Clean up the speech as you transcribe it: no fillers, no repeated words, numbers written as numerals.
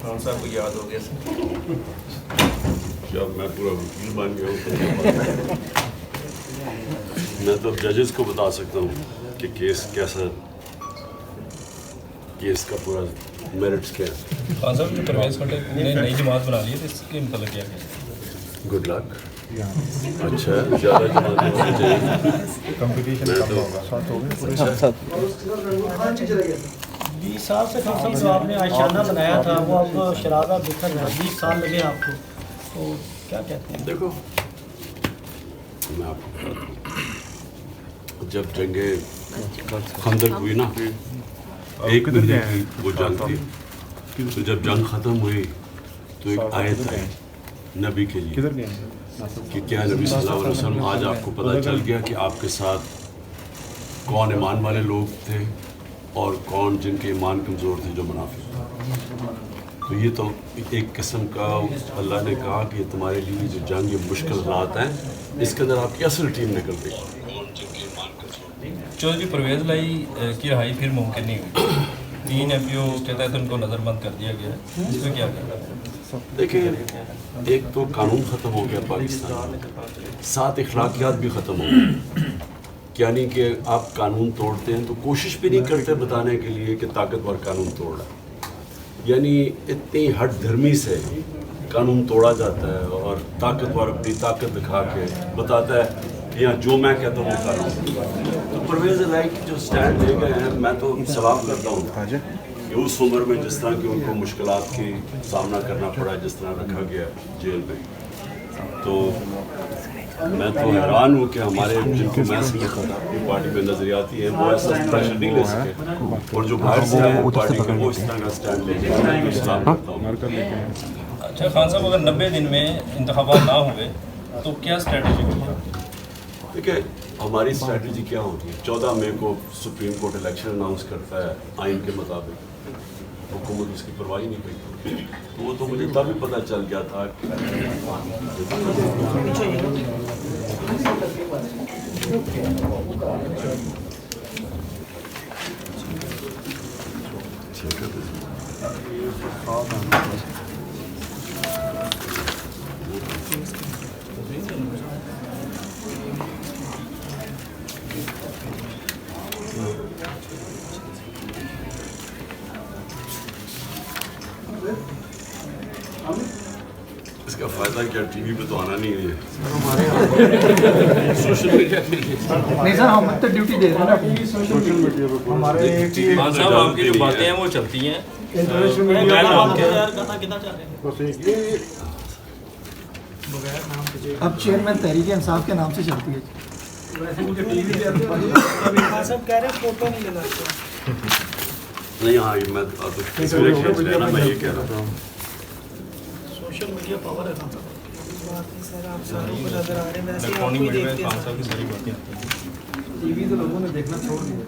خان صاحب کو یاد ہو گیا جب میں پورا وکیل بن گیا ہوں میں تو ججز کو بتا سکتا ہوں کہ کیس کیسا، کیس کا پورا میرٹس کیا ہے. خان صاحب جو پرویز خٹک نے نئی جماعت بنا لی ہے تو اس کے متعلق کیا ہے؟ Good luck. اچھا ہے، زیادہ جماعتیں ہونی چاہیے. کمپٹیشن کم ہوگا. 20 سال سے خان صاحب جو آپ نے آشیانہ بنایا تھا وہ اب شرازہ بکھر رہا ہے. 20 سال لگے آپ کو، تو کیا کہتے ہیں؟ دیکھو میں آپ کو بتاتا ہوں، جب جنگ خندق ہوئی نا، ایک مہینے کی وہ جنگ تھی، تو جب جنگ ختم ہوئی تو ایک آیت آئی نبی کے لیے کہ کیا نبی صلی اللہ علیہ وسلم آج آپ کو پتہ چل گیا کہ آپ کے ساتھ کون ایمان والے لوگ تھے اور کون جن کے ایمان کمزور تھے، جو منافق تھے. تو یہ تو ایک قسم کا اللہ نے کہا کہ یہ تمہارے لیے جو جنگ، یہ مشکل حالات ہیں، اس کے اندر آپ کی اصل ٹیم نکل گئی. چودھری پرویز لائی کی رہائی پھر ممکن نہیں ہوئی. 3 MPO کے تحت ان کو نظر بند کر دیا گیا ہے، اس میں کیا کہنا ہے؟ دیکھیں، ایک تو قانون ختم ہو گیا پاکستان میں، 7 اخلاقیات بھی ختم ہو گئے. یعنی کہ آپ قانون توڑتے ہیں تو کوشش بھی نہیں کرتے بتانے کے لیے کہ طاقتور قانون توڑ رہا ہے. یعنی اتنی ہٹ دھرمی سے قانون توڑا جاتا ہے اور طاقتور اپنی طاقت دکھا کے بتاتا ہے یا جو میں کہتا ہوں وہ قانون. تو پرویز لائی کی جو سٹینڈ لے گئے ہیں، میں تو سلام کرتا ہوں کہ اس عمر میں جس طرح کی ان کو مشکلات کی سامنا کرنا پڑا، جس طرح رکھا گیا جیل میں، تو میں تو حیران ہوں کہ ہمارے جن کو میں سمجھتا تھا اپنی پارٹی میں نظریاتی ہیں، وہ ایسا پریشر نہیں لے سکے، اور جو باہر سے آئے ہیں پارٹی کے، وہ اس طرح کا سٹینڈ لے گئے. میں سلام کرتا ہوں. اچھا خان صاحب، اگر 90 دن میں انتخابات نہ ہوئے تو کیا اسٹریٹجی ہوگی؟ دیکھیں ہماری اسٹریٹجی کیا ہوگی، 14 مئی کو سپریم کورٹ الیکشن اناؤنس کرتا ہے آئین کے مطابق. حکومت اس کی پرواہ نہیں کرتی. تو وہ تو مجھے تب ہی پتہ چل گیا تھا کہ اس کا فائدہ کیا، ٹی وی پہ تو آنا نہیں ہے، سوشل میڈیا کے لیے. نہیں سر، ہم تو ڈیوٹی دے رہے ہیں نا سوشل میڈیا پہ خان صاحب آپ کی جو باتیں ہیں وہ چلتی ہیں. اب چیئرمین تحریک انصاف کے نام سے چلتی ہے. نہیں. ہاں یہ میں یہ کہہ رہا تھا سوشل میڈیا پاور ہے. الیکٹرانک میڈیا میں خان صاحب کی ساری باتیں آتی ہیں. ٹی وی تو لوگوں نے دیکھنا چھوڑ دیا.